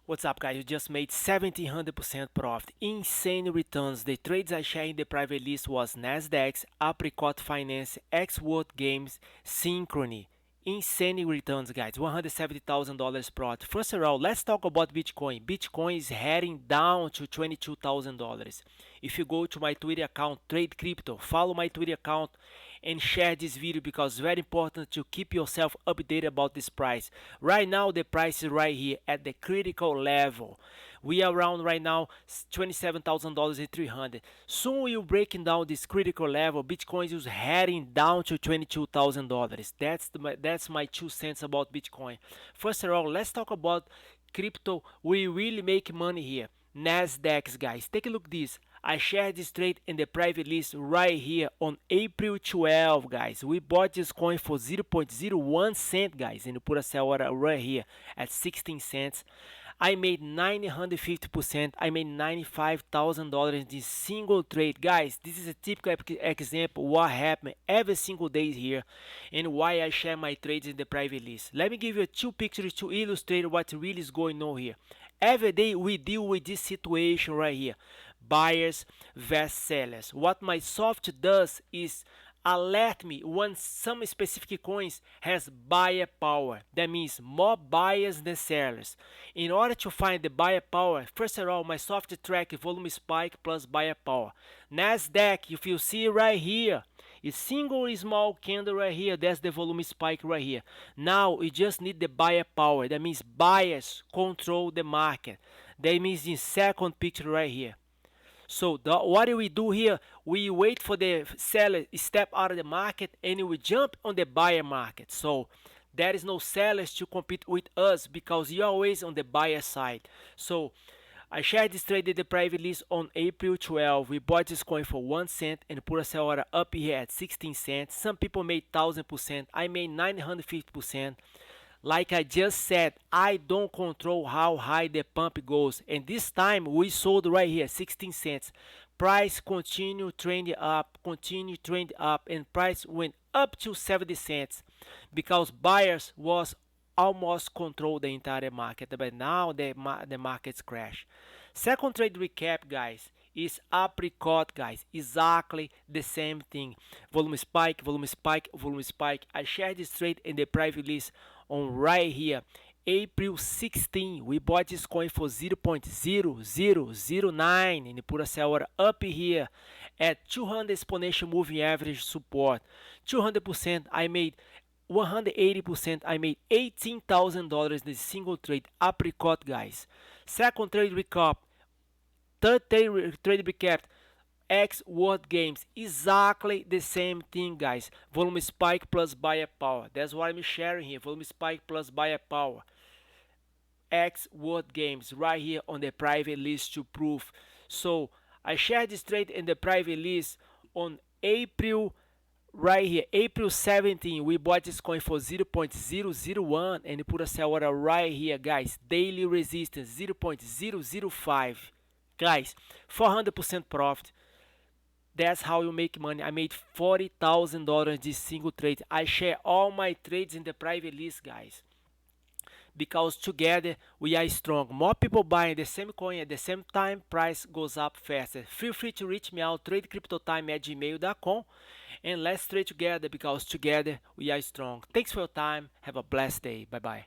What's up, guys? You just made 1700% profit. Insane returns. The trades I shared in the private list was NASDAQ, Apricot Finance, X-World Games, Synchrony. Insane returns, guys. $170,000 profit. First of all, let's talk about Bitcoin. Bitcoin is heading down to $22,000. If you go to my Twitter account, Trade Crypto, follow my Twitter account and share this video because it's very important to keep yourself updated about this price. Right now, the price is right here at the critical level. We are around right now $27,300. Soon we're breaking down this critical level. Bitcoin is heading down to $22,000. That's my 2 cents about Bitcoin. First of all, let's talk about crypto. We really make money here. NASDAQ, guys, take a look at this. I shared this trade in the private list right here on April 12, guys. We bought this coin for 0.01 cent, guys, and put a sell order right here at 16 cents. I made 950%. I made $95,000 in this single trade. Guys, this is a typical example what happened every single day here and why I share my trades in the private list. Let me give you 2 pictures to illustrate what really is going on here. Every day we deal with this situation right here. Buyers versus sellers. What my soft does is alert me when some specific coins has buyer power. That means more buyers than sellers. In order to find the buyer power, first of all, my soft track volume spike plus buyer power. NASDAQ, if you see right here, a single small candle right here, that's the volume spike right here. Now we just need the buyer power. That means buyers control the market. That means in second picture right here. So what do we do here? We wait for the seller step out of the market and we jump on the buyer market. So there is no sellers to compete with us because you're always on the buyer side. So I shared this trade in the private list on April 12. We bought this coin for 1 cent and put a sell order up here at 16 cents. Some people made 1000%. I made 950%. Like I just said, I don't control how high the pump goes. And this time we sold right here, 16 cents. Price continue trending up, and price went up to 70 cents because buyers was almost control the entire market, but now the market's crash. Second trade recap, guys, is Apricot, guys. Exactly the same thing. Volume spike, volume spike, volume spike. I shared this trade in the private list on right here. April 16, we bought this coin for 0.0009 and put a sell order up here at 200 exponential moving average support. 200%, I made 180%. I made $18,000 in this single trade. Apricot, guys. Second trade recap. Third trade recap. X-World Games. Exactly the same thing, guys. Volume spike plus buyer power. That's what I'm sharing here. Volume spike plus buyer power. X-World Games right here on the private list to prove. So I shared this trade in the private list on April. Right here, April 17, we bought this coin for 0.001 and put a sell order right here, guys. Daily resistance 0.005. Guys, 400% profit. That's how you make money. I made $40,000 this single trade. I share all my trades in the private list, guys, because together we are strong. More people buying the same coin at the same time, price goes up faster. Feel free to reach me out, tradecryptotime@gmail.com, and let's trade together because together we are strong. Thanks for your time. Have a blessed day. Bye bye.